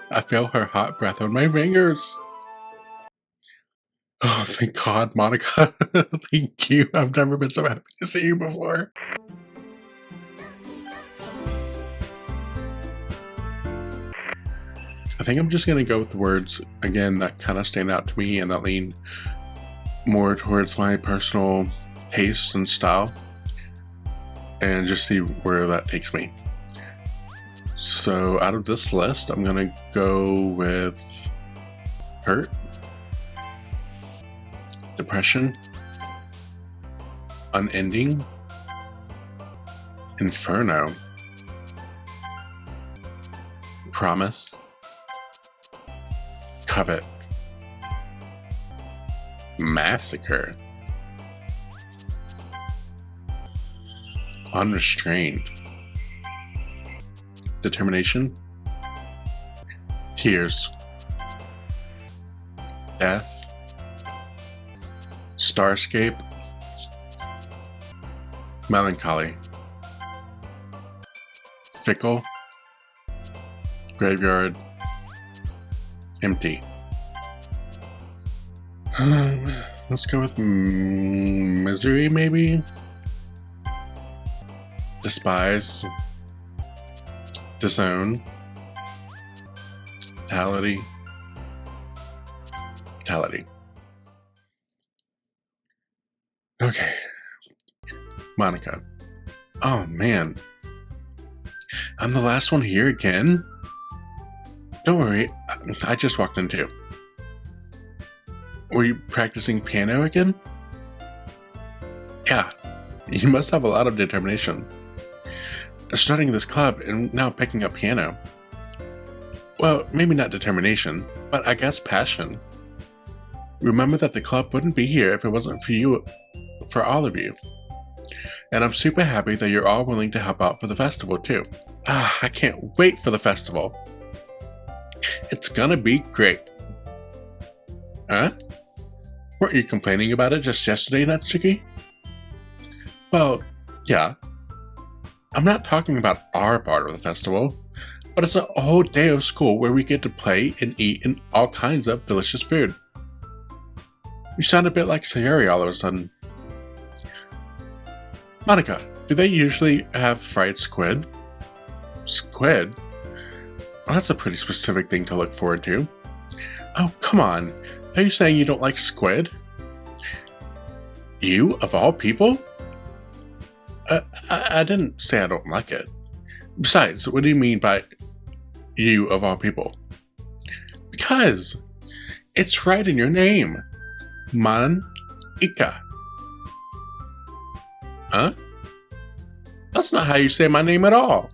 I feel her hot breath on my fingers. Oh, thank God, Monica. Thank you. I've never been so happy to see you before. I think I'm just going to go with the words, again, that kind of stand out to me and that lean more towards my personal taste and style, and just see where that takes me. So out of this list, I'm going to go with hurt, depression, unending, inferno, promise, covet, massacre, unrestrained, determination, tears, death, starscape, melancholy, fickle, graveyard, empty. Let's go with misery, maybe? Despise, disown, fatality, fatality. Okay. Monica. Oh man. I'm the last one here again? Don't worry, I just walked in too. Were you practicing piano again? Yeah, you must have a lot of determination. Starting this club and now picking up piano. Well, maybe not determination, but I guess passion. Remember that the club wouldn't be here if it wasn't for you, for all of you. And I'm super happy that you're all willing to help out for the festival too. I can't wait for the festival. It's gonna be great. Huh? Weren't you complaining about it just yesterday, Natsuki? Well, yeah. I'm not talking about our part of the festival, but it's a whole day of school where we get to play and eat and all kinds of delicious food. You sound a bit like Sayori all of a sudden. Monica, do they usually have fried squid? Squid? Well, that's a pretty specific thing to look forward to. Oh, come on. Are you saying you don't like squid? You, of all people? I didn't say I don't like it. Besides, what do you mean by you, of all people? Because it's right in your name. Man-ika. Huh? That's not how you say my name at all.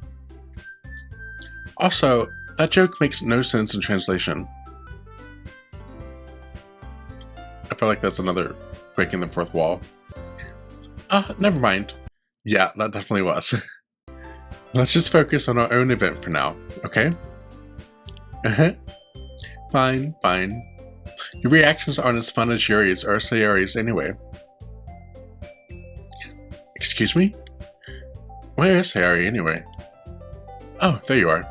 Also, that joke makes no sense in translation. I feel like that's another breaking the fourth wall. Never mind. Yeah, that definitely was. Let's just focus on our own event for now, okay? Fine, fine. Your reactions aren't as fun as Yuri's or Sayori's anyway. Excuse me? Where is Sayori anyway? Oh, there you are.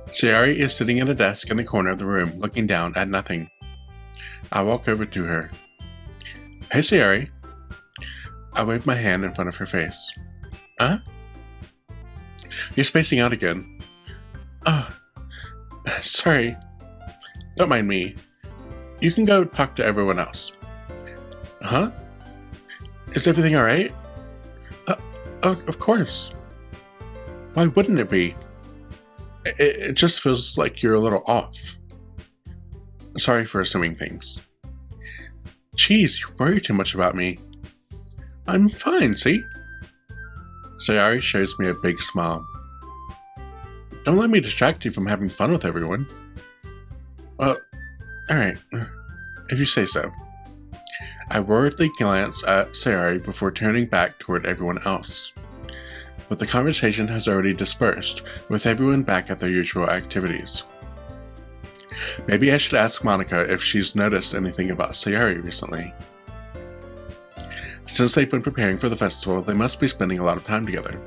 Sayori is sitting at a desk in the corner of the room, looking down at nothing. I walk over to her. Hey, Sayori. I wave my hand in front of her face. Huh? You're spacing out again. Oh, sorry. Don't mind me. You can go talk to everyone else. Huh? Is everything alright? Of course. Why wouldn't it be? It just feels like you're a little off. Sorry for assuming things. Jeez, you worry too much about me. I'm fine, see? Sayori shows me a big smile. Don't let me distract you from having fun with everyone. Well, alright, if you say so. I worriedly glance at Sayori before turning back toward everyone else. But the conversation has already dispersed, with everyone back at their usual activities. Maybe I should ask Monica if she's noticed anything about Sayori recently. Since they've been preparing for the festival, they must be spending a lot of time together.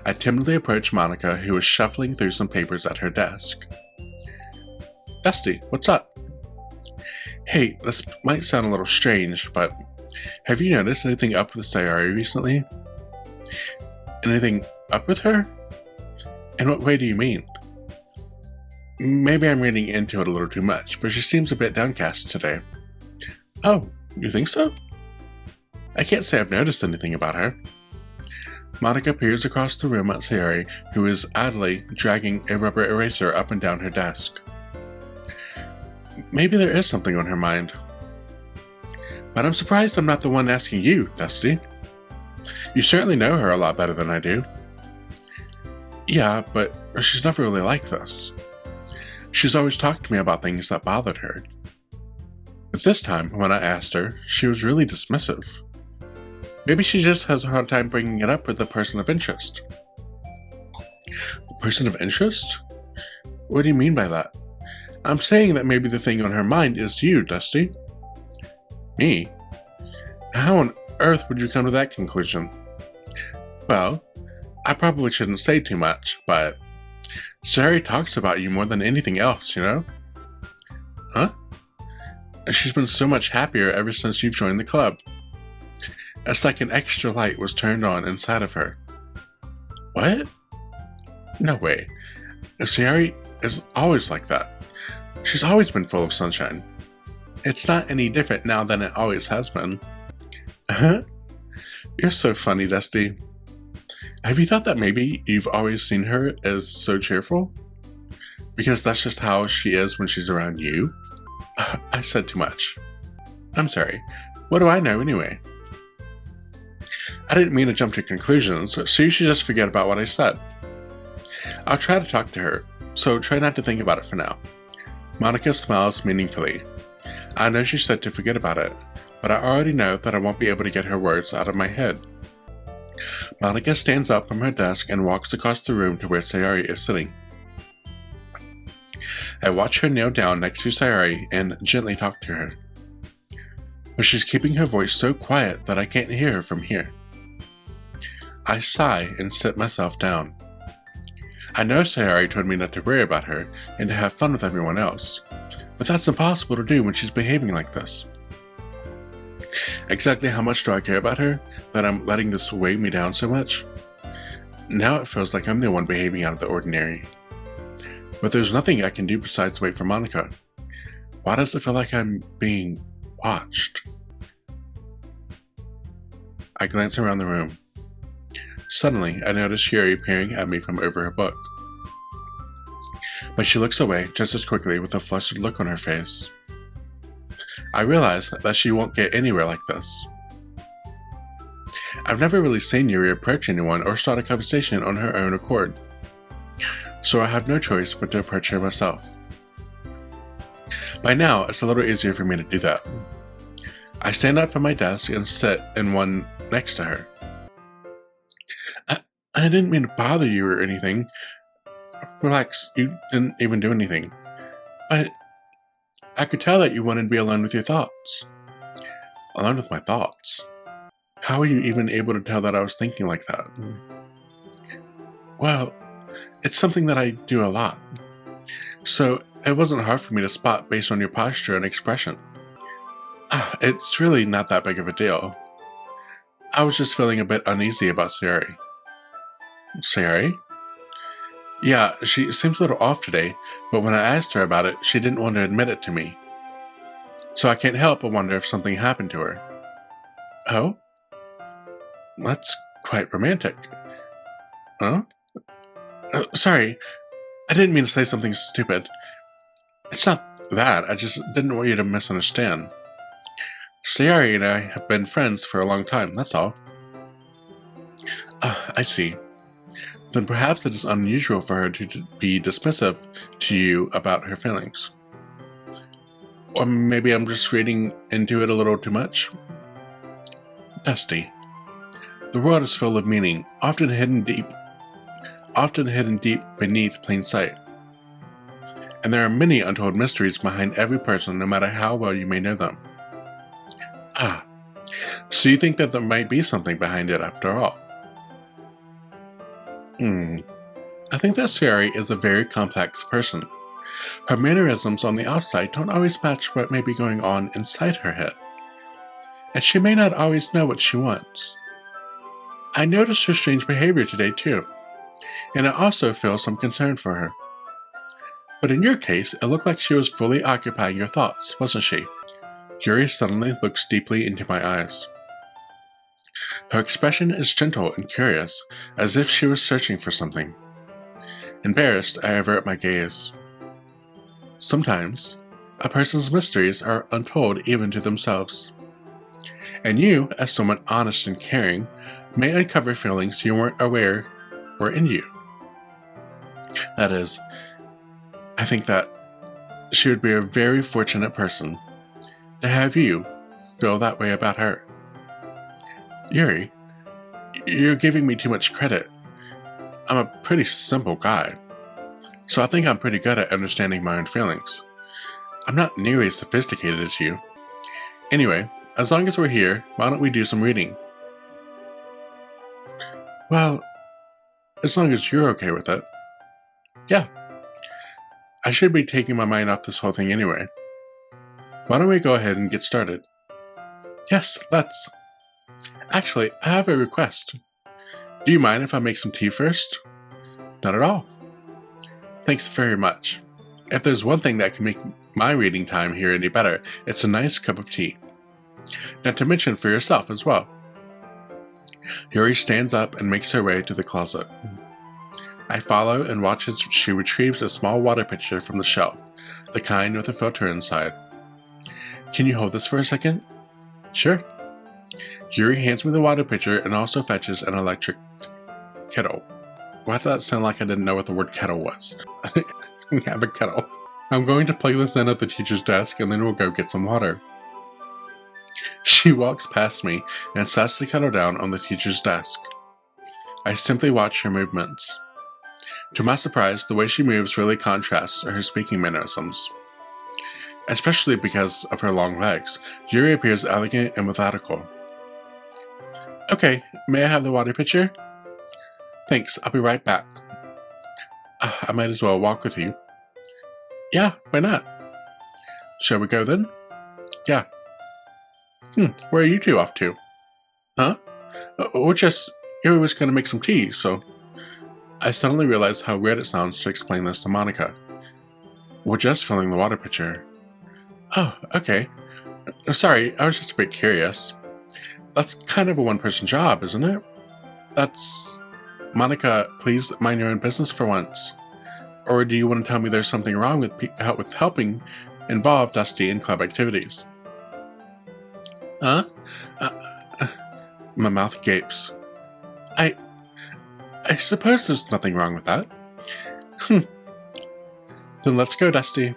I timidly approached Monica, who was shuffling through some papers at her desk. Dusty, what's up? Hey, this might sound a little strange, but have you noticed anything up with Sayori recently? Anything up with her? In what way do you mean? Maybe I'm reading into it a little too much, but she seems a bit downcast today. Oh, you think so? I can't say I've noticed anything about her. Monica peers across the room at Sayori, who is idly dragging a rubber eraser up and down her desk. Maybe there is something on her mind. But I'm surprised I'm not the one asking you, Dusty. You certainly know her a lot better than I do. Yeah, but she's never really like this. She's always talked to me about things that bothered her. But this time, when I asked her, she was really dismissive. Maybe she just has a hard time bringing it up with the person of interest. Person of interest? What do you mean by that? I'm saying that maybe the thing on her mind is you, Dusty. Me? How on earth would you come to that conclusion? Well, I probably shouldn't say too much, but Sayori talks about you more than anything else, you know? Huh? She's been so much happier ever since you've joined the club. It's like an extra light was turned on inside of her. What? No way. Sayori is always like that. She's always been full of sunshine. It's not any different now than it always has been. Huh? You're so funny, Dusty. Have you thought that maybe you've always seen her as so cheerful? Because that's just how she is when she's around you? I said too much. I'm sorry. What do I know anyway? I didn't mean to jump to conclusions, so you should just forget about what I said. I'll try to talk to her, so try not to think about it for now. Monica smiles meaningfully. I know she said to forget about it, but I already know that I won't be able to get her words out of my head. Monica stands up from her desk and walks across the room to where Sayori is sitting. I watch her kneel down next to Sayori and gently talk to her. But she's keeping her voice so quiet that I can't hear her from here. I sigh and sit myself down. I know Sayori told me not to worry about her and to have fun with everyone else, but that's impossible to do when she's behaving like this. Exactly how much do I care about her that I'm letting this weigh me down so much? Now it feels like I'm the one behaving out of the ordinary. But there's nothing I can do besides wait for Monica. Why does it feel like I'm being watched? I glance around the room. Suddenly, I notice Yuri peering at me from over her book. But she looks away just as quickly with a flustered look on her face. I realize that she won't get anywhere like this. I've never really seen Yuri approach anyone or start a conversation on her own accord, so I have no choice but to approach her myself. By now, it's a little easier for me to do that. I stand up from my desk and sit in one next to her. I didn't mean to bother you or anything. Relax, you didn't even do anything. But I could tell that you wanted to be alone with your thoughts. Alone with my thoughts? How are you even able to tell that I was thinking like that? Well, it's something that I do a lot. So it wasn't hard for me to spot based on your posture and expression. It's really not that big of a deal. I was just feeling a bit uneasy about Sayori. Sayori? Yeah, she seems a little off today, but when I asked her about it, she didn't want to admit it to me. So I can't help but wonder if something happened to her. Oh? That's quite romantic. Huh? Sorry, I didn't mean to say something stupid. It's not that, I just didn't want you to misunderstand. Sayori and I have been friends for a long time, that's all. I see. Then perhaps it is unusual for her to be dismissive to you about her feelings. Or maybe I'm just reading into it a little too much. Dusty. The world is full of meaning, often hidden deep beneath plain sight. And there are many untold mysteries behind every person, no matter how well you may know them. So you think that there might be something behind it after all? I think that Sayori is a very complex person. Her mannerisms on the outside don't always match what may be going on inside her head, and she may not always know what she wants. I noticed her strange behavior today too, and I also feel some concern for her. But in your case, it looked like she was fully occupying your thoughts, wasn't she? Yuri suddenly looks deeply into my eyes. Her expression is gentle and curious, as if she was searching for something. Embarrassed, I avert my gaze. Sometimes, a person's mysteries are untold even to themselves. And you, as someone honest and caring, may uncover feelings you weren't aware were in you. That is, I think that she would be a very fortunate person to have you feel that way about her. Yuri, you're giving me too much credit. I'm a pretty simple guy, so I think I'm pretty good at understanding my own feelings. I'm not nearly as sophisticated as you. Anyway, as long as we're here, why don't we do some reading? Well, as long as you're okay with it. Yeah. I should be taking my mind off this whole thing anyway. Why don't we go ahead and get started? Yes, let's. Actually, I have a request. Do you mind if I make some tea first? Not at all. Thanks very much. If there's one thing that can make my reading time here any better, it's a nice cup of tea. Not to mention for yourself as well. Yuri stands up and makes her way to the closet. I follow and watch as she retrieves a small water pitcher from the shelf, the kind with a filter inside. Can you hold this for a second? Sure. Yuri hands me the water pitcher and also fetches an electric kettle. Why did that sound like I didn't know what the word kettle was? I didn't have a kettle. I'm going to plug this in at the teacher's desk and then we'll go get some water. She walks past me and sets the kettle down on the teacher's desk. I simply watch her movements. To my surprise, the way she moves really contrasts her speaking mannerisms. Especially because of her long legs, Yuri appears elegant and methodical. Okay, may I have the water pitcher? Thanks, I'll be right back. I might as well walk with you. Yeah, why not? Shall we go then? Yeah. Where are you two off to? Huh? Yuri was going to make some tea, so... I suddenly realized how weird it sounds to explain this to Monica. We're just filling the water pitcher. Oh, okay. Sorry, I was just a bit curious. That's kind of a one-person job, isn't it? That's... Monica, please mind your own business for once. Or do you want to tell me there's something wrong with helping involve Dusty in club activities? Huh? My mouth gapes. I suppose there's nothing wrong with that. Then let's go, Dusty.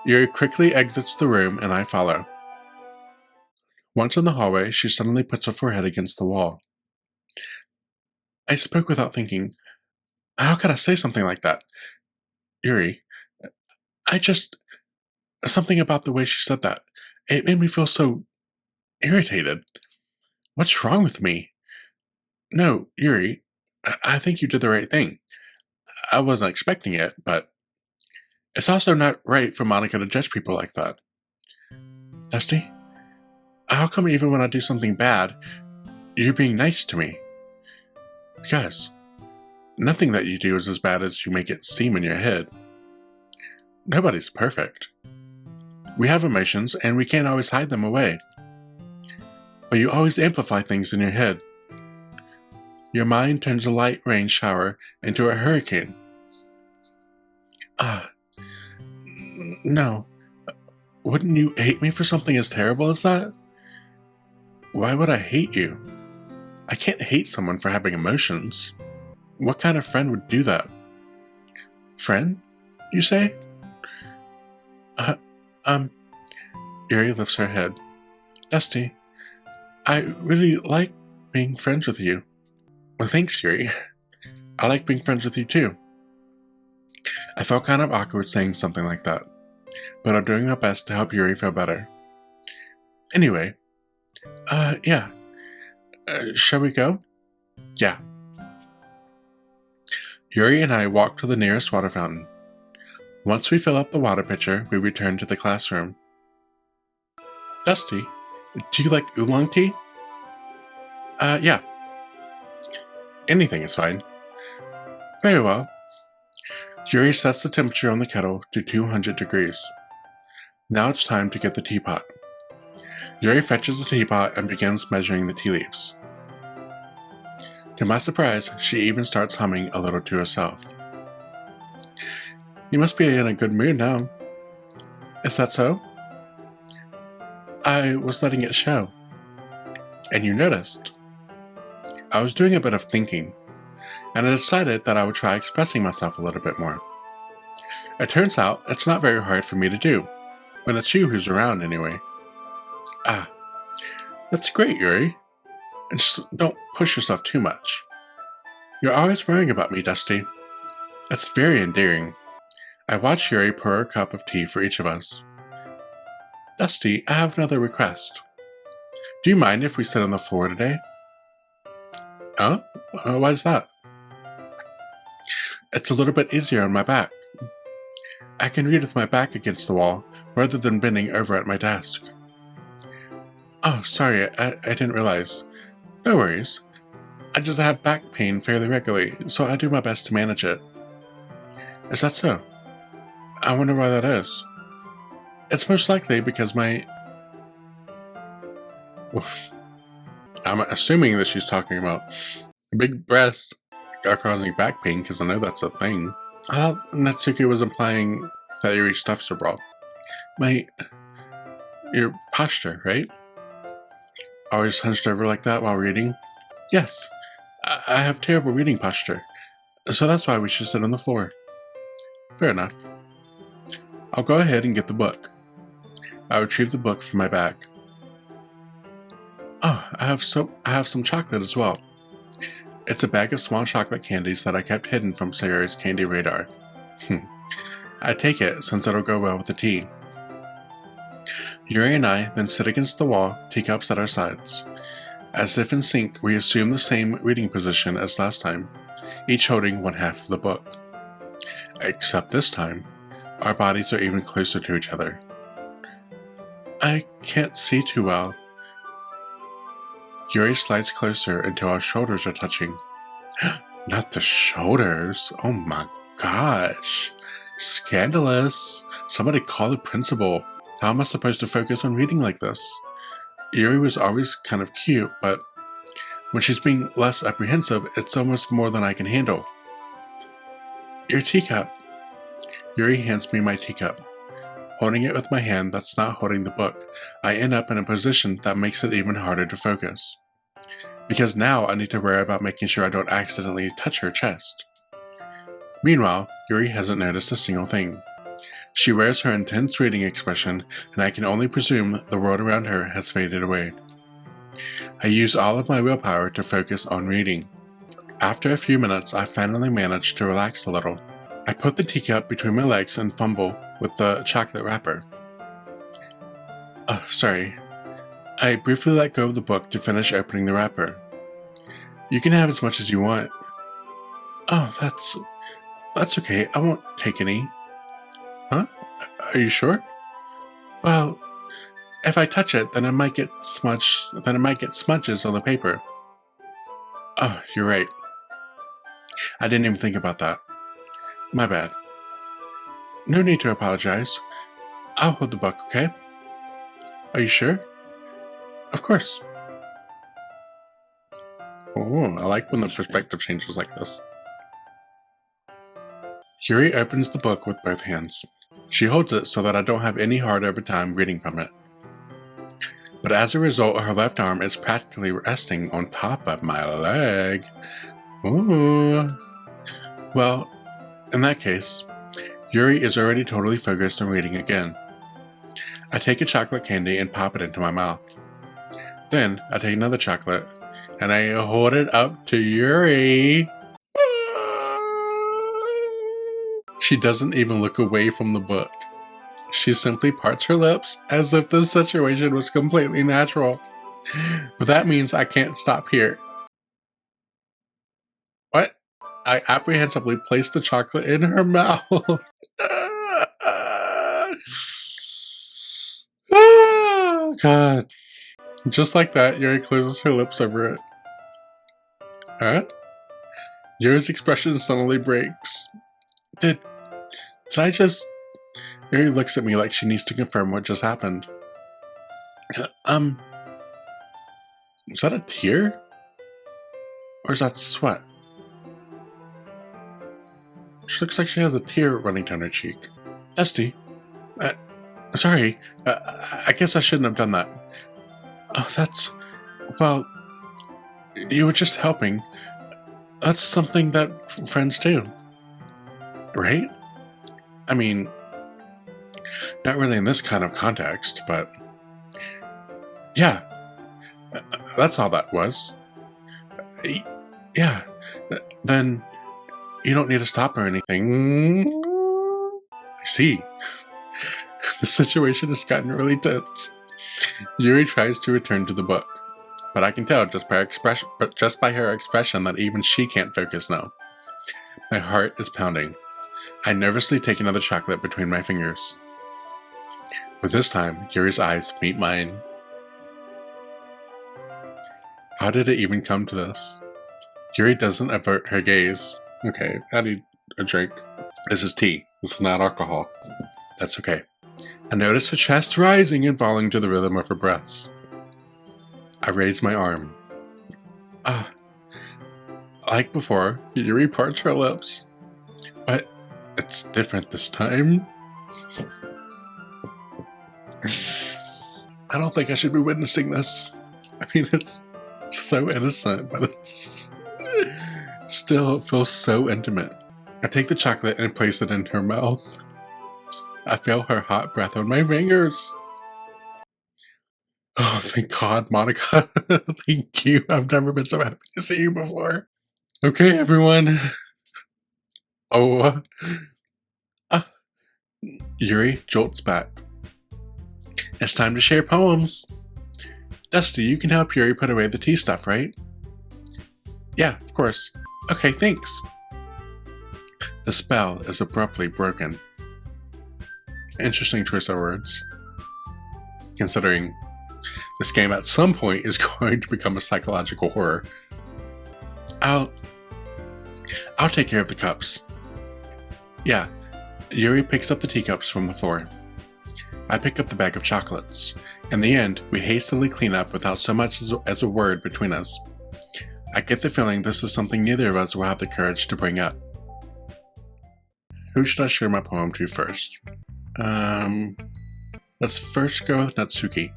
Yuri quickly exits the room and I follow. Once in the hallway, she suddenly puts her forehead against the wall. I spoke without thinking. How could I say something like that? Yuri, something about the way she said that. It made me feel so irritated. What's wrong with me? No, Yuri, I think you did the right thing. I wasn't expecting it, but it's also not right for Monica to judge people like that. Dusty, how come even when I do something bad, you're being nice to me? Because nothing that you do is as bad as you make it seem in your head. Nobody's perfect. We have emotions and we can't always hide them away. But you always amplify things in your head. Your mind turns a light rain shower into a hurricane. No. Wouldn't you hate me for something as terrible as that? Why would I hate you? I can't hate someone for having emotions. What kind of friend would do that? Friend, you say? Yuri lifts her head. Dusty, I really like being friends with you. Well, thanks, Yuri. I like being friends with you too. I felt kind of awkward saying something like that, but I'm doing my best to help Yuri feel better. Anyway, yeah. Shall we go? Yeah. Yuri and I walk to the nearest water fountain. Once we fill up the water pitcher, we return to the classroom. Dusty, do you like oolong tea? Yeah. Anything is fine. Very well. Yuri sets the temperature on the kettle to 200 degrees. Now it's time to get the teapot. Yuri fetches the teapot and begins measuring the tea leaves. To my surprise, she even starts humming a little to herself. You must be in a good mood now. Is that so? I was letting it show. And you noticed. I was doing a bit of thinking, and I decided that I would try expressing myself a little bit more. It turns out it's not very hard for me to do, when it's you who's around anyway. Ah, that's great, Yuri. And just don't push yourself too much. You're always worrying about me, Dusty. It's very endearing. I watch Yuri pour a cup of tea for each of us. Dusty, I have another request. Do you mind if we sit on the floor today? Huh? Why's that? It's a little bit easier on my back. I can read with my back against the wall, rather than bending over at my desk. Oh, sorry, I didn't realize. No worries. I just have back pain fairly regularly, so I do my best to manage it. Is that so? I wonder why that is. It's most likely because my... Oof. I'm assuming that she's talking about big breasts are causing back pain, because I know that's a thing. I thought Natsuki was implying that Yuri stuffs her bra. Your posture, right? Always hunched over like that while reading? Yes, I have terrible reading posture, so that's why we should sit on the floor. Fair enough. I'll go ahead and get the book. I retrieve the book from my bag. Oh, I have some chocolate as well. It's a bag of small chocolate candies that I kept hidden from Sayori's candy radar. I take it since it'll go well with the tea. Yuri and I then sit against the wall, teacups at our sides. As if in sync, we assume the same reading position as last time, each holding one half of the book. Except this time, our bodies are even closer to each other. I can't see too well. Yuri slides closer until our shoulders are touching. Not the shoulders! Oh my gosh! Scandalous! Somebody call the principal. How am I supposed to focus on reading like this? Yuri was always kind of cute, but when she's being less apprehensive, it's almost more than I can handle. Your teacup. Yuri hands me my teacup. Holding it with my hand that's not holding the book, I end up in a position that makes it even harder to focus. Because now I need to worry about making sure I don't accidentally touch her chest. Meanwhile, Yuri hasn't noticed a single thing. She wears her intense reading expression, and I can only presume the world around her has faded away. I use all of my willpower to focus on reading. After a few minutes, I finally manage to relax a little. I put the teacup between my legs and fumble with the chocolate wrapper. Oh, sorry. I briefly let go of the book to finish opening the wrapper. You can have as much as you want. Oh, that's okay. I won't take any. Huh? Are you sure? Well, if I touch it, then it might get smudges on the paper. Oh, you're right. I didn't even think about that. My bad. No need to apologize. I'll hold the book, okay? Are you sure? Of course. Oh, I like when the perspective changes like this. Yuri opens the book with both hands. She holds it so that I don't have any hard over time reading from it. But as a result, her left arm is practically resting on top of my leg. Ooh. Well, in that case, Yuri is already totally focused on reading again. I take a chocolate candy and pop it into my mouth. Then, I take another chocolate, and I hold it up to Yuri. She doesn't even look away from the book. She simply parts her lips as if this situation was completely natural. But that means I can't stop here. I apprehensively placed the chocolate in her mouth. Oh, God. Just like that, Yuri closes her lips over it. Huh? Yuri's expression suddenly breaks. Did I just... Yuri looks at me like she needs to confirm what just happened. Is that a tear? Or is that sweat? She looks like she has a tear running down her cheek. Dusty, sorry, I guess I shouldn't have done that. Oh, well, you were just helping. That's something that friends do. Right? I mean, not really in this kind of context, but yeah, that's all that was. Yeah, then you don't need to stop or anything. I see. The situation has gotten really tense. Yuri tries to return to the book, but I can tell just by her expression that even she can't focus now. My heart is pounding. I nervously take another chocolate between my fingers. But this time, Yuri's eyes meet mine. How did it even come to this? Yuri doesn't avert her gaze. Okay, I need a drink. This is tea. This is not alcohol. That's okay. I notice her chest rising and falling to the rhythm of her breaths. I raise my arm. Like before, Yuri parts her lips. But it's different this time. I don't think I should be witnessing this. I mean, it's so innocent, but it's still feels so intimate. I take the chocolate and place it in her mouth. I feel her hot breath on my fingers. Oh, thank God, Monica. Thank you. I've never been so happy to see you before. Okay, everyone. Oh. Yuri jolts back. It's time to share poems. Dusty, you can help Yuri put away the tea stuff, right? Yeah, of course. Okay, thanks. The spell is abruptly broken. Interesting choice of words, considering this game at some point is going to become a psychological horror. I'll take care of the cups. Yeah, Yuri picks up the teacups from the floor. I pick up the bag of chocolates. In the end, we hastily clean up without so much as a word between us. I get the feeling this is something neither of us will have the courage to bring up. Who should I share my poem to first? Let's first go with Natsuki.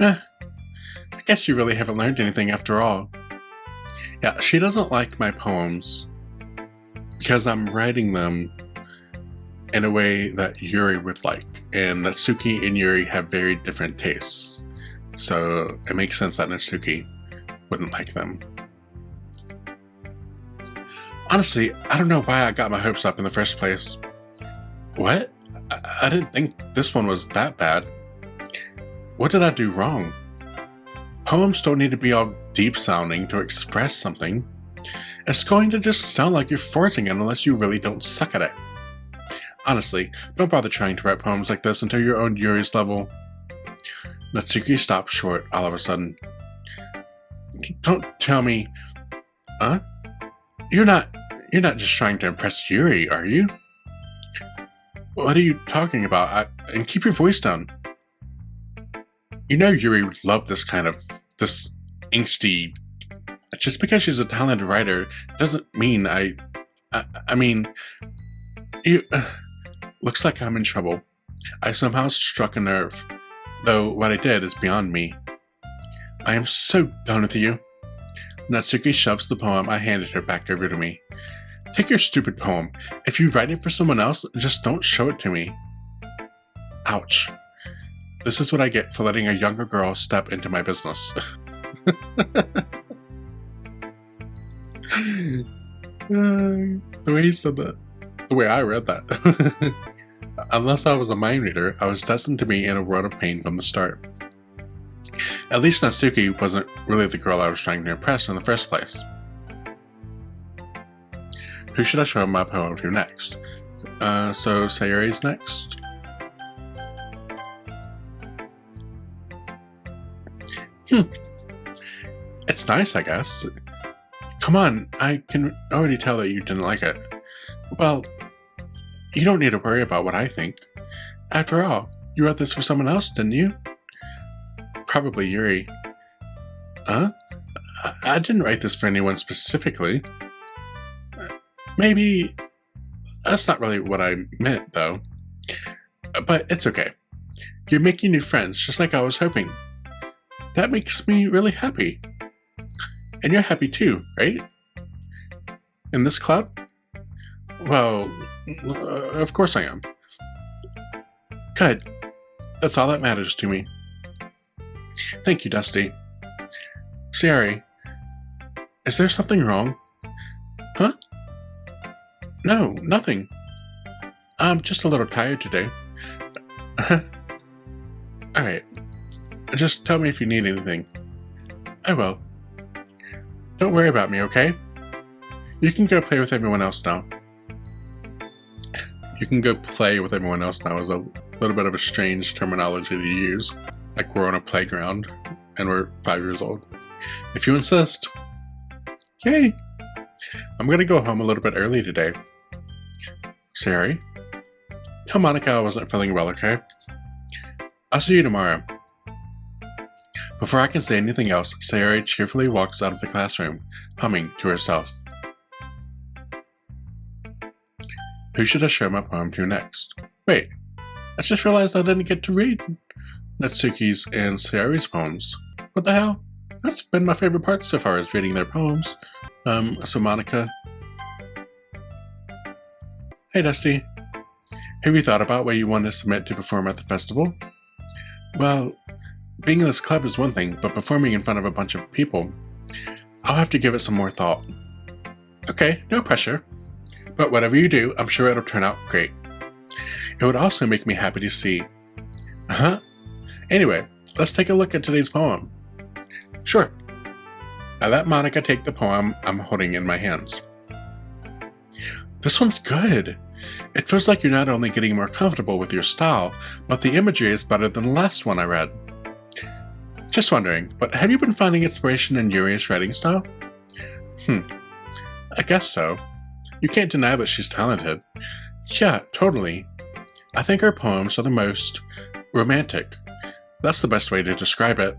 I guess you really haven't learned anything after all. Yeah, she doesn't like my poems because I'm writing them in a way that Yuri would like, and Natsuki and Yuri have very different tastes, so it makes sense that Natsuki wouldn't like them. Honestly, I don't know why I got my hopes up in the first place. What? I didn't think this one was that bad. What did I do wrong? Poems don't need to be all deep sounding to express something. It's going to just sound like you're forcing it unless you really don't suck at it. Honestly, don't bother trying to write poems like this until you're on Yuri's level. Natsuki stops short all of a sudden. Don't tell me... Huh? You're not just trying to impress Yuri, are you? What are you talking about? And keep your voice down. You know Yuri would love this angsty... Just because she's a talented writer doesn't mean I mean... You... Looks like I'm in trouble. I somehow struck a nerve, though what I did is beyond me. I am so done with you. Natsuki shoves the poem I handed her back over to me. Take your stupid poem. If you write it for someone else, just don't show it to me. Ouch. This is what I get for letting a younger girl step into my business. The way he said that. The way I read that. Unless I was a mind reader, I was destined to be in a world of pain from the start. At least Natsuki wasn't really the girl I was trying to impress in the first place. Who should I show my poem to next? So Sayori's next? It's nice, I guess. Come on, I can already tell that you didn't like it. Well, you don't need to worry about what I think. After all, you wrote this for someone else, didn't you? Probably Yuri. Huh? I didn't write this for anyone specifically. Maybe... That's not really what I meant, though. But it's okay. You're making new friends, just like I was hoping. That makes me really happy. And you're happy too, right? In this club? Well, of course I am. Good. That's all that matters to me. Thank you, Dusty. Sayori, is there something wrong? Huh? No, nothing. I'm just a little tired today. Alright. Just tell me if you need anything. I will. Don't worry about me, okay? You can go play with everyone else now. You can go play with everyone else now is a little bit of a strange terminology to use. Like we're on a playground and we're 5 years old. If you insist. Yay! I'm gonna go home a little bit early today. Sayori, tell Monica I wasn't feeling well, okay? I'll see you tomorrow. Before I can say anything else, Sayori cheerfully walks out of the classroom, humming to herself. Who should I show my poem to next? Wait, I just realized I didn't get to read Natsuki's and Sayori's poems. What the hell? That's been my favorite part so far, is reading their poems. So Monica. Hey Dusty. Have you thought about what you want to submit to perform at the festival? Well, being in this club is one thing, but performing in front of a bunch of people, I'll have to give it some more thought. Okay, no pressure. But whatever you do, I'm sure it'll turn out great. It would also make me happy to see. Anyway, let's take a look at today's poem. Sure. I let Monica take the poem I'm holding in my hands. This one's good. It feels like you're not only getting more comfortable with your style, but the imagery is better than the last one I read. Just wondering, but have you been finding inspiration in Yuri's writing style? I guess so. You can't deny that she's talented. Yeah, totally. I think her poems are the most romantic. That's the best way to describe it.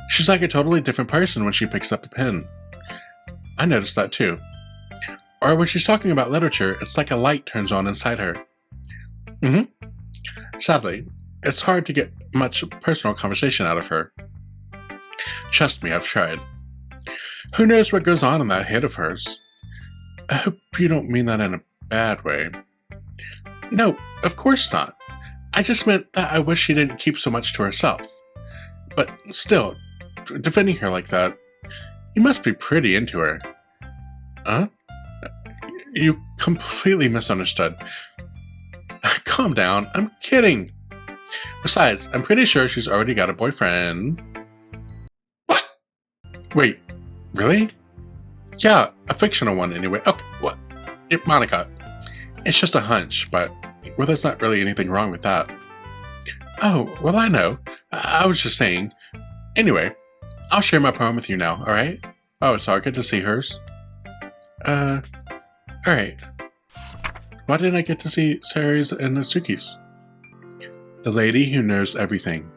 She's like a totally different person when she picks up a pen. I noticed that too. Or when she's talking about literature, it's like a light turns on inside her. Sadly, it's hard to get much personal conversation out of her. Trust me, I've tried. Who knows what goes on in that head of hers? I hope you don't mean that in a bad way. No, of course not. I just meant that I wish she didn't keep so much to herself. But still, defending her like that, you must be pretty into her. Huh? You completely misunderstood. Calm down, I'm kidding. Besides, I'm pretty sure she's already got a boyfriend. What? Wait, really? Yeah, a fictional one anyway. Okay, what? Monica, it's just a hunch, but well, there's not really anything wrong with that. Oh, well, I know. I was just saying. Anyway, I'll share my poem with you now, alright? Oh, so I get to see hers? Alright. Why didn't I get to see Sayori's and Natsuki's? The Lady Who Knows Everything.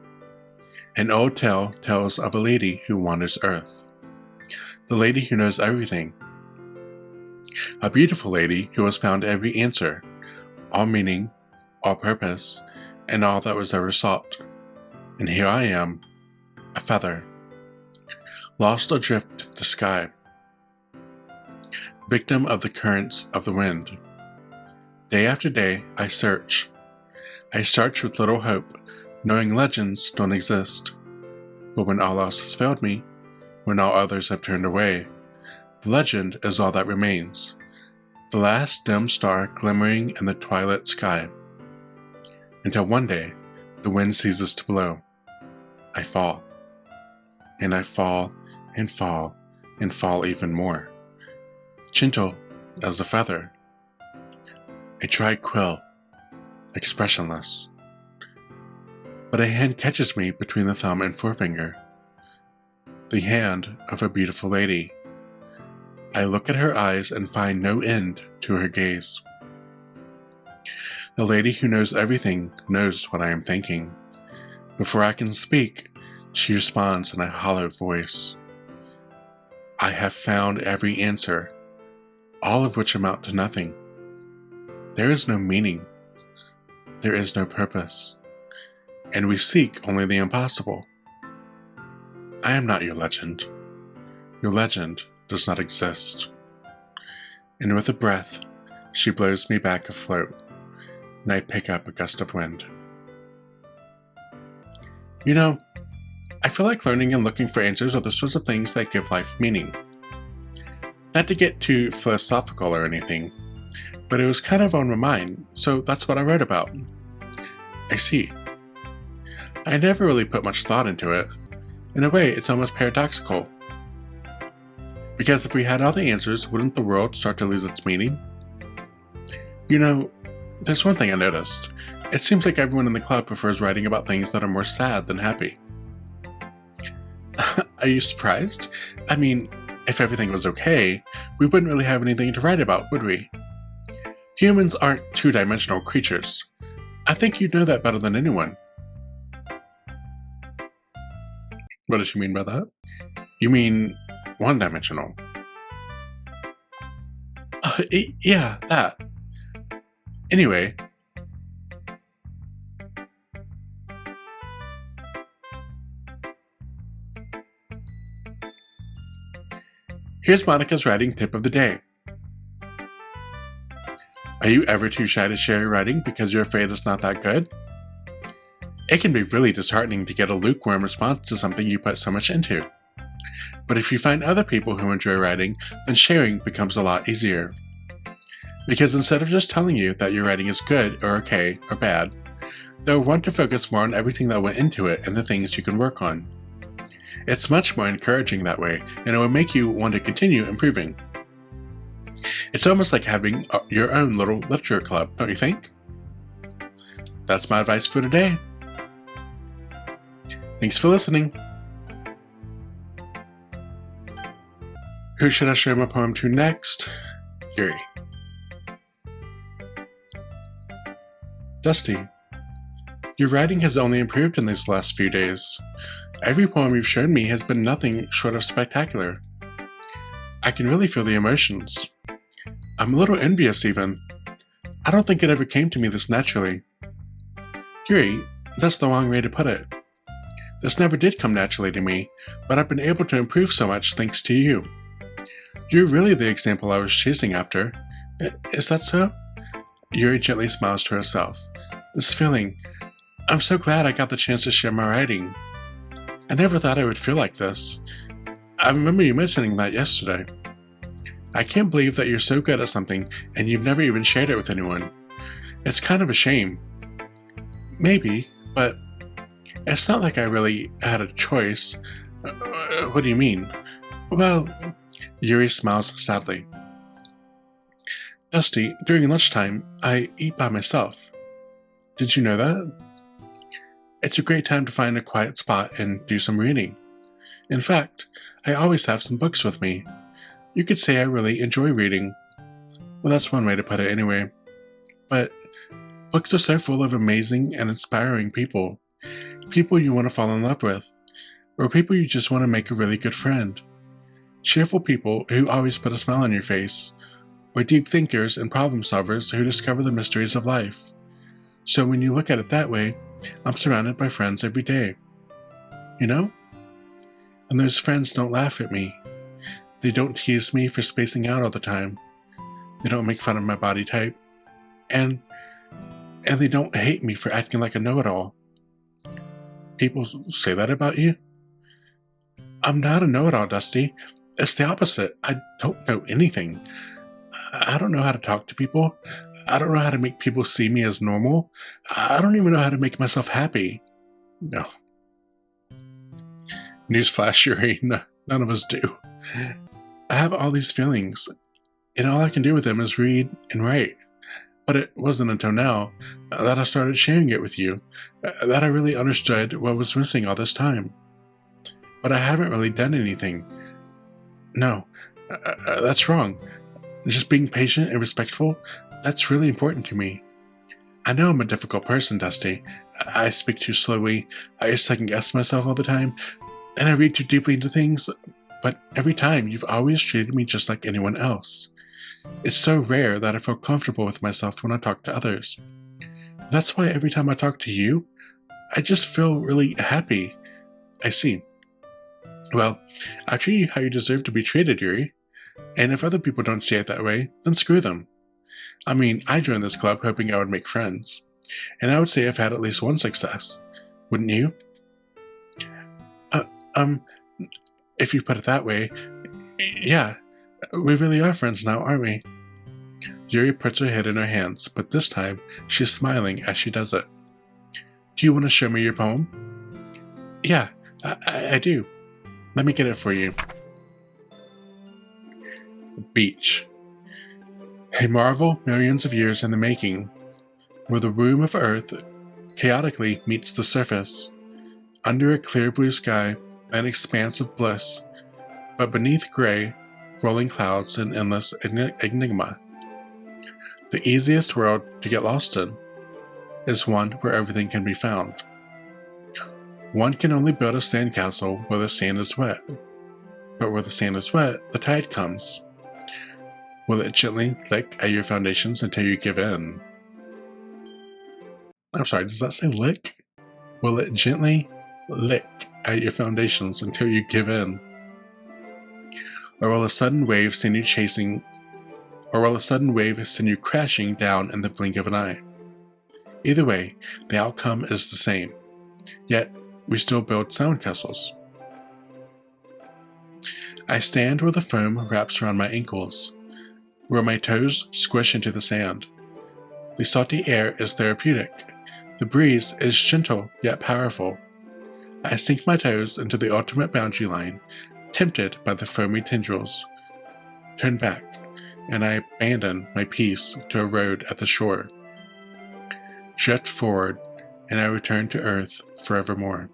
An old tale tells of a lady who wanders Earth. The lady who knows everything. A beautiful lady who has found every answer, all meaning, all purpose, and all that was ever sought. And here I am, a feather, lost adrift the sky, victim of the currents of the wind. Day after day, I search. I search with little hope, knowing legends don't exist. But when all else has failed me, when all others have turned away, the legend is all that remains, the last dim star glimmering in the twilight sky. Until one day, the wind ceases to blow. I fall. and I fall and fall and fall even more. Gentle as a feather. A dry quill, expressionless. But a hand catches me between the thumb and forefinger. The hand of a beautiful lady. I look at her eyes and find no end to her gaze. The lady who knows everything knows what I am thinking. Before I can speak, she responds in a hollow voice. I have found every answer, all of which amount to nothing. There is no meaning. There is no purpose. And we seek only the impossible. I am not your legend. Your legend does not exist. And with a breath, she blows me back afloat, and I pick up a gust of wind. You know, I feel like learning and looking for answers are the sorts of things that give life meaning. Not to get too philosophical or anything, but it was kind of on my mind, so that's what I wrote about. I see. I never really put much thought into it. In a way, it's almost paradoxical. Because if we had all the answers, wouldn't the world start to lose its meaning? You know, there's one thing I noticed. It seems like everyone in the club prefers writing about things that are more sad than happy. Are you surprised? I mean, if everything was okay, we wouldn't really have anything to write about, would we? Humans aren't two-dimensional creatures. I think you'd know that better than anyone. What does she mean by that? You mean one-dimensional? Yeah, that. Anyway. Here's Monica's writing tip of the day. Are you ever too shy to share your writing because you're afraid it's not that good? It can be really disheartening to get a lukewarm response to something you put so much into. But if you find other people who enjoy writing, then sharing becomes a lot easier. Because instead of just telling you that your writing is good or okay or bad, they'll want to focus more on everything that went into it and the things you can work on. It's much more encouraging that way, and it will make you want to continue improving. It's almost like having your own little literature club, don't you think? That's my advice for today. Thanks for listening. Who should I share my poem to next? Yuri. Dusty, your writing has only improved in these last few days. Every poem you've shown me has been nothing short of spectacular. I can really feel the emotions. I'm a little envious even. I don't think it ever came to me this naturally. Yuri, that's the wrong way to put it. This never did come naturally to me, but I've been able to improve so much thanks to you. You're really the example I was chasing after. Is that so? Yuri gently smiles to herself. This feeling, I'm so glad I got the chance to share my writing. I never thought I would feel like this. I remember you mentioning that yesterday. I can't believe that you're so good at something and you've never even shared it with anyone. It's kind of a shame. Maybe, but it's not like I really had a choice. What do you mean? Well, Yuri smiles sadly. Dusty, during lunchtime, I eat by myself. Did you know that? It's a great time to find a quiet spot and do some reading. In fact, I always have some books with me. You could say I really enjoy reading. Well, that's one way to put it anyway. But books are so full of amazing and inspiring people. People you want to fall in love with. Or people you just want to make a really good friend. Cheerful people who always put a smile on your face. Or deep thinkers and problem solvers who discover the mysteries of life. So when you look at it that way, I'm surrounded by friends every day. You know? And those friends don't laugh at me. They don't tease me for spacing out all the time. They don't make fun of my body type. And they don't hate me for acting like a know-it-all. People say that about you? I'm not a know-it-all, Dusty. It's the opposite. I don't know anything. I don't know how to talk to people. I don't know how to make people see me as normal. I don't even know how to make myself happy. No. Newsflash, Yuri, none of us do. I have all these feelings, and all I can do with them is read and write. But it wasn't until now that I started sharing it with you that I really understood what was missing all this time. But I haven't really done anything. No, that's wrong. Just being patient and respectful, that's really important to me. I know I'm a difficult person, Dusty. I speak too slowly, I second-guess myself all the time, and I read too deeply into things, but every time you've always treated me just like anyone else. It's so rare that I feel comfortable with myself when I talk to others. That's why every time I talk to you, I just feel really happy. I see. Well, I'll treat you how you deserve to be treated, Yuri. And if other people don't see it that way, then screw them. I mean, I joined this club hoping I would make friends. And I would say I've had at least one success. Wouldn't you? If you put it that way, yeah. We really are friends now, aren't we? Yuri puts her head in her hands, but this time she's smiling as she does it. Do you want to show me your poem? Yeah, I do. Let me get it for you. Beach. A marvel millions of years in the making, where the womb of Earth chaotically meets the surface, under a clear blue sky, an expanse of bliss, but beneath gray, rolling clouds and endless enigma. The easiest world to get lost in is one where everything can be found. One can only build a sandcastle where the sand is wet, but where the sand is wet, the tide comes. Will it gently lick at your foundations until you give in? I'm sorry, does that say lick? Will it gently lick at your foundations until you give in? Or will a sudden wave send you crashing down in the blink of an eye? Either way, the outcome is the same. Yet, we still build sandcastles. I stand where the foam wraps around my ankles, where my toes squish into the sand. The salty air is therapeutic. The breeze is gentle yet powerful. I sink my toes into the ultimate boundary line, tempted by the foamy tendrils. Turn back, and I abandon my peace to a road at the shore. Drift forward, and I return to Earth forevermore.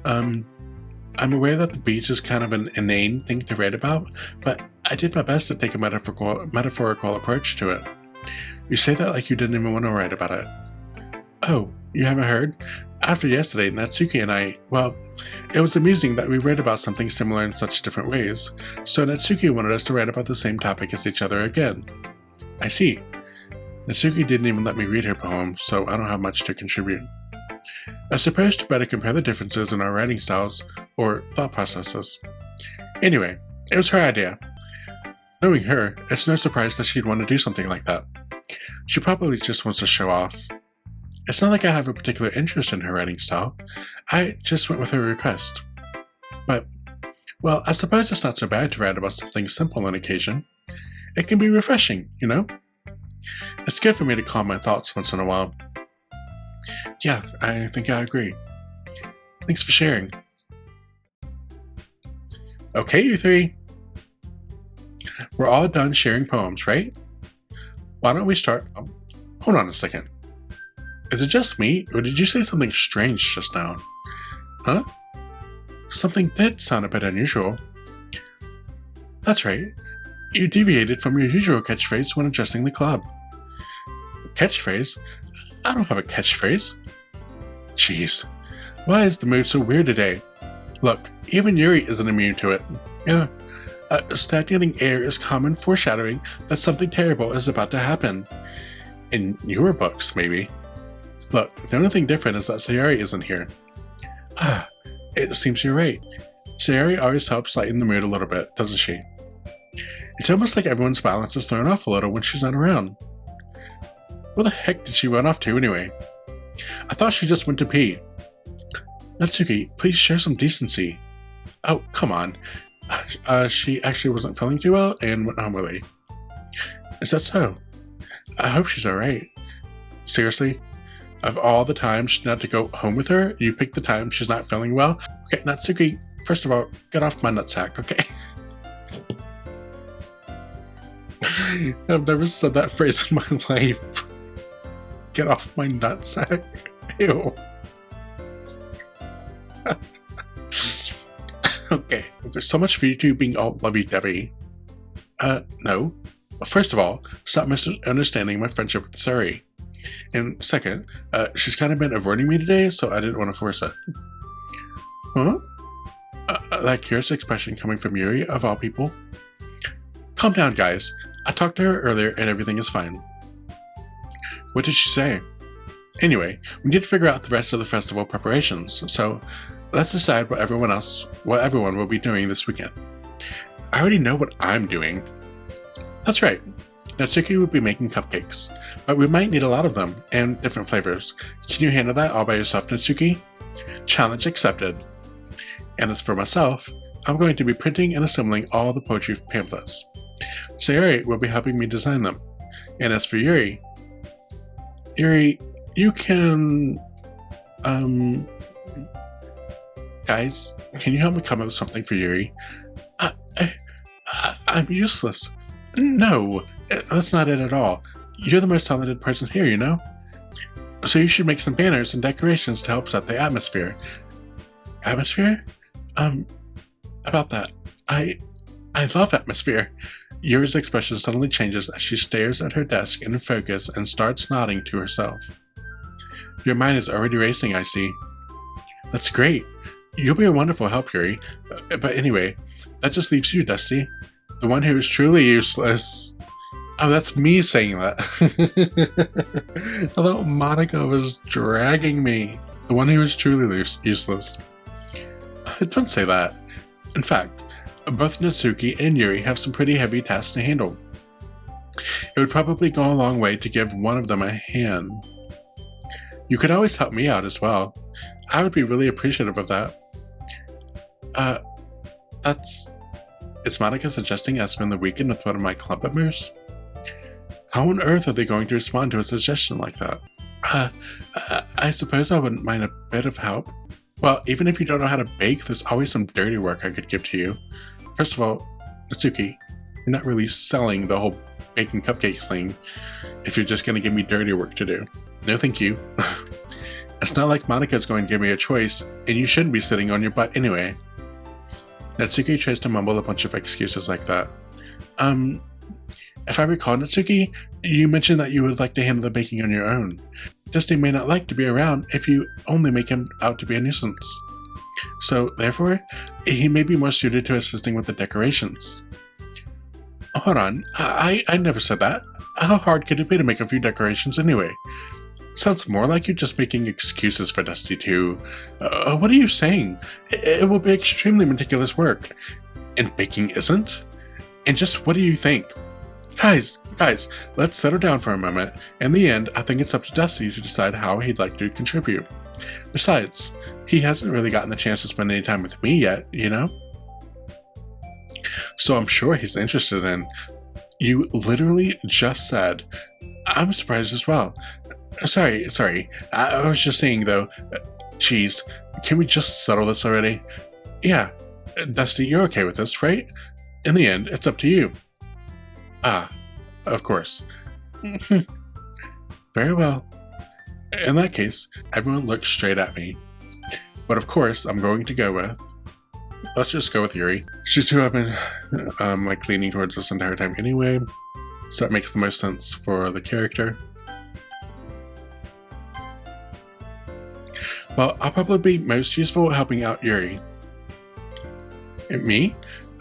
I'm aware that the beach is kind of an inane thing to write about, but I did my best to take a metaphorical approach to it. You say that like you didn't even want to write about it. Oh, you haven't heard? After yesterday, Natsuki and I, well, it was amusing that we read about something similar in such different ways, so Natsuki wanted us to write about the same topic as each other again. I see. Natsuki didn't even let me read her poem, so I don't have much to contribute. I suppose to better compare the differences in our writing styles, or thought processes. Anyway, it was her idea. Knowing her, it's no surprise that she'd want to do something like that. She probably just wants to show off. It's not like I have a particular interest in her writing style. I just went with her request. But, well, I suppose it's not so bad to write about something simple on occasion. It can be refreshing, you know? It's good for me to calm my thoughts once in a while. Yeah, I think I agree. Thanks for sharing. Okay, you three. We're all done sharing poems, right? Why don't we start... hold on a second. Is it just me, or did you say something strange just now? Huh? Something did sound a bit unusual. That's right. You deviated from your usual catchphrase when addressing the club. Catchphrase? I don't have a catchphrase. Jeez. Why is the mood so weird today? Look, even Yuri isn't immune to it. Yeah. Stagnating air is common foreshadowing that something terrible is about to happen. In your books, maybe. Look, the only thing different is that Sayori isn't here. Ah, it seems you're right. Sayori always helps lighten the mood a little bit, doesn't she? It's almost like everyone's balance is thrown off a little when she's not around. Where the heck did she run off to anyway? I thought she just went to pee. Natsuki, please show some decency. Oh, come on. She actually wasn't feeling too well and went home early. Is that so? I hope she's alright. Seriously? Of all the times not to go home with her, you pick the time she's not feeling well? Okay, Natsuki, first of all, get off my nutsack, okay? I've never said that phrase in my life. Get off my nutsack. Ew. Okay, there's so much for you two being all lovey-dovey. No. First of all, stop misunderstanding my friendship with Sayori. And second, she's kind of been avoiding me today, so I didn't want to force it. Huh? That curious expression coming from Yuri, of all people. Calm down, guys. I talked to her earlier and everything is fine. What did she say? Anyway, we need to figure out the rest of the festival preparations, so let's decide what everyone will be doing this weekend. I already know what I'm doing. That's right. Natsuki will be making cupcakes, but we might need a lot of them, and different flavors. Can you handle that all by yourself, Natsuki? Challenge accepted. And as for myself, I'm going to be printing and assembling all the poetry pamphlets. Sayori will be helping me design them. And as for Yuri, you can... Guys, can you help me come up with something for Yuri? I'm useless. No, that's not it at all. You're the most talented person here, you know? So you should make some banners and decorations to help set the atmosphere. Atmosphere? About that. I love atmosphere. Yuri's expression suddenly changes as she stares at her desk in focus and starts nodding to herself. Your mind is already racing, I see. That's great. You'll be a wonderful help, Yuri. But anyway, that just leaves you, Dusty. The one who is truly useless. Oh, that's me saying that. I thought Monica was dragging me. The one who is truly useless. Don't say that. In fact, both Natsuki and Yuri have some pretty heavy tasks to handle. It would probably go a long way to give one of them a hand. You could always help me out as well. I would be really appreciative of that. Is Monica suggesting I spend the weekend with one of my club members? How on earth are they going to respond to a suggestion like that? I suppose I wouldn't mind a bit of help. Well, even if you don't know how to bake, there's always some dirty work I could give to you. First of all, Natsuki, you're not really selling the whole baking cupcakes thing if you're just going to give me dirty work to do. No thank you. It's not like Monica's going to give me a choice, and you shouldn't be sitting on your butt anyway. Natsuki tries to mumble a bunch of excuses like that. If I recall, Natsuki, you mentioned that you would like to handle the baking on your own. Dusty may not like to be around if you only make him out to be a nuisance. So, therefore, he may be more suited to assisting with the decorations. Hold on, I never said that. How hard could it be to make a few decorations anyway? Sounds more like you're just making excuses for Dusty too. What are you saying? It will be extremely meticulous work. And baking isn't? And just what do you think? Guys, let's settle down for a moment. In the end, I think it's up to Dusty to decide how he'd like to contribute. Besides, he hasn't really gotten the chance to spend any time with me yet, you know? So I'm sure he's interested in... You literally just said... I'm surprised as well. Sorry. I was just saying, though, geez, can we just settle this already? Yeah, Dusty, you're okay with this, right? In the end, it's up to you. Ah, of course. Very well. In that case, everyone looks straight at me. But of course, I'm going to go with... Let's just go with Yuri. She's who I've been, leaning towards this entire time anyway, so that makes the most sense for the character. Well, I'll probably be most useful at helping out Yuri. And me?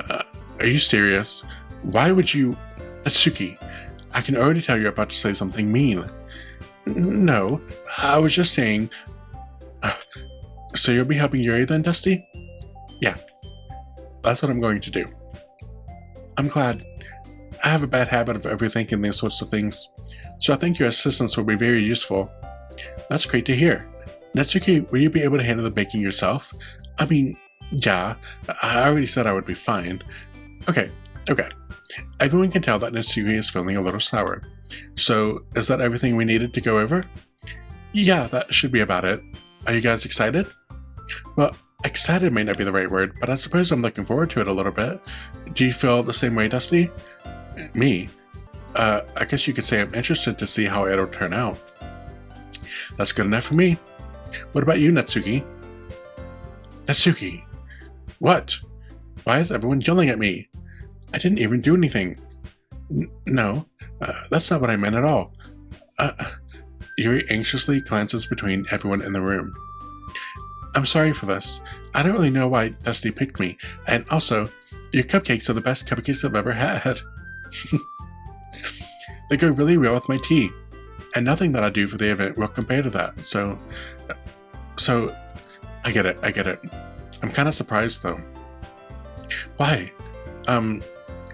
Are you serious? Why would you... Natsuki, I can already tell you're about to say something mean. No, I was just saying... So you'll be helping Yuri then, Dusty? Yeah, that's what I'm going to do. I'm glad. I have a bad habit of overthinking these sorts of things, so I think your assistance will be very useful. That's great to hear. Natsuki, will you be able to handle the baking yourself? I mean, yeah, I already said I would be fine. Okay. Everyone can tell that Natsuki is feeling a little sour. So, is that everything we needed to go over? Yeah, that should be about it. Are you guys excited? Well, excited may not be the right word, but I suppose I'm looking forward to it a little bit. Do you feel the same way, Dusty? Me? I guess you could say I'm interested to see how it'll turn out. That's good enough for me. What about you, Natsuki? Natsuki! What? Why is everyone yelling at me? I didn't even do anything. No, that's not what I meant at all. Yuri anxiously glances between everyone in the room. I'm sorry for this. I don't really know why Dusty picked me, and also, your cupcakes are the best cupcakes I've ever had. They go really well with my tea, and nothing that I do for the event will compare to that, so, I get it. I'm kind of surprised, though. Why?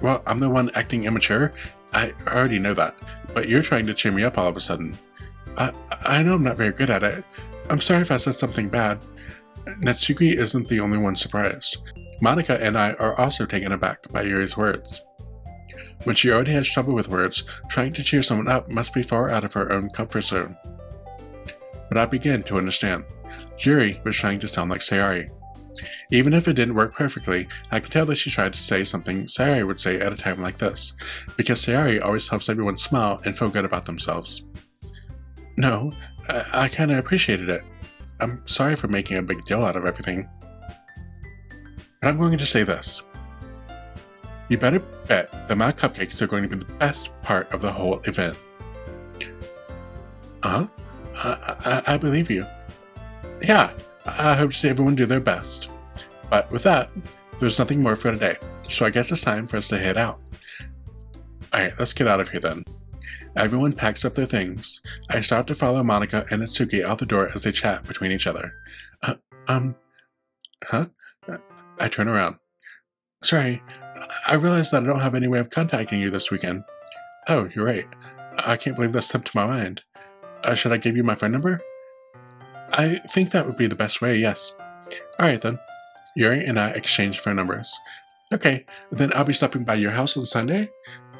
Well, I'm the one acting immature. I already know that, but you're trying to cheer me up all of a sudden. I know I'm not very good at it. I'm sorry if I said something bad. Natsuki isn't the only one surprised. Monica and I are also taken aback by Yuri's words. When she already has trouble with words, trying to cheer someone up must be far out of her own comfort zone. But I begin to understand. Yuri was trying to sound like Sayori. Even if it didn't work perfectly, I could tell that she tried to say something Sayori would say at a time like this, because Sayori always helps everyone smile and feel good about themselves. No, I kinda appreciated it. I'm sorry for making a big deal out of everything. But I'm going to say this. You better bet that my cupcakes are going to be the best part of the whole event. I believe you. Yeah, I hope to see everyone do their best. But with that, there's nothing more for today, so I guess it's time for us to head out. Alright, let's get out of here then. Everyone packs up their things. I start to follow Monica and Natsuki out the door as they chat between each other. I turn around. Sorry, I realized that I don't have any way of contacting you this weekend. Oh, you're right. I can't believe that slipped my mind. Should I give you my phone number? I think that would be the best way, yes. Alright then. Yuri and I exchange phone numbers. Okay, then I'll be stopping by your house on Sunday?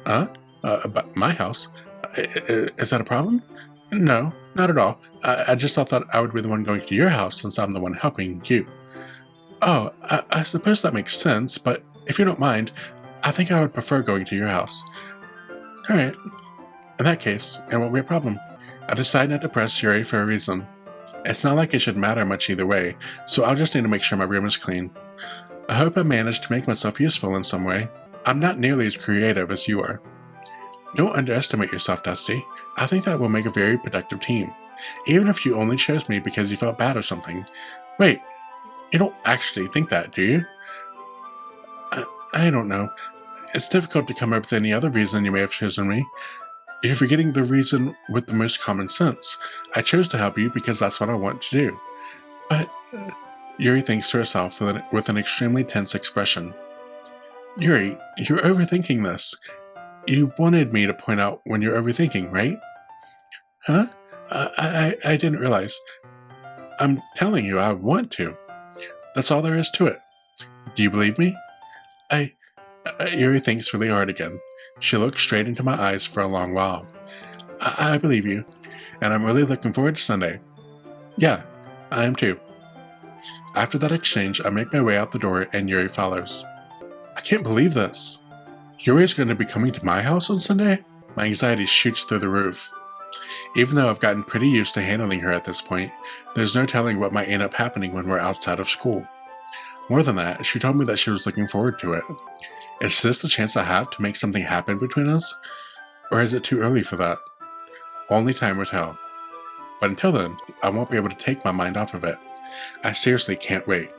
But my house? Is that a problem? No, not at all. I just thought that I would be the one going to your house since I'm the one helping you. Oh, I suppose that makes sense, but if you don't mind, I think I would prefer going to your house. Alright. In that case, it won't be a problem. I decide not to press Yuri for a reason. It's not like it should matter much either way, so I'll just need to make sure my room is clean. I hope I managed to make myself useful in some way. I'm not nearly as creative as you are. Don't underestimate yourself, Dusty. I think that will make a very productive team. Even if you only chose me because you felt bad or something. Wait, you don't actually think that, do you? I don't know. It's difficult to come up with any other reason you may have chosen me. You're forgetting the reason with the most common sense. I chose to help you because that's what I want to do. But, Yuri thinks to herself with an extremely tense expression. Yuri, you're overthinking this. You wanted me to point out when you're overthinking, right? Huh? I didn't realize. I'm telling you, I want to. That's all there is to it. Do you believe me? Yuri thinks really hard again. She looks straight into my eyes for a long while. I believe you, and I'm really looking forward to Sunday. Yeah, I am too. After that exchange, I make my way out the door and Yuri follows. I can't believe this. Yuri is going to be coming to my house on Sunday? My anxiety shoots through the roof. Even though I've gotten pretty used to handling her at this point, there's no telling what might end up happening when we're outside of school. More than that, she told me that she was looking forward to it. Is this the chance I have to make something happen between us? Or is it too early for that? Only time will tell. But until then, I won't be able to take my mind off of it. I seriously can't wait.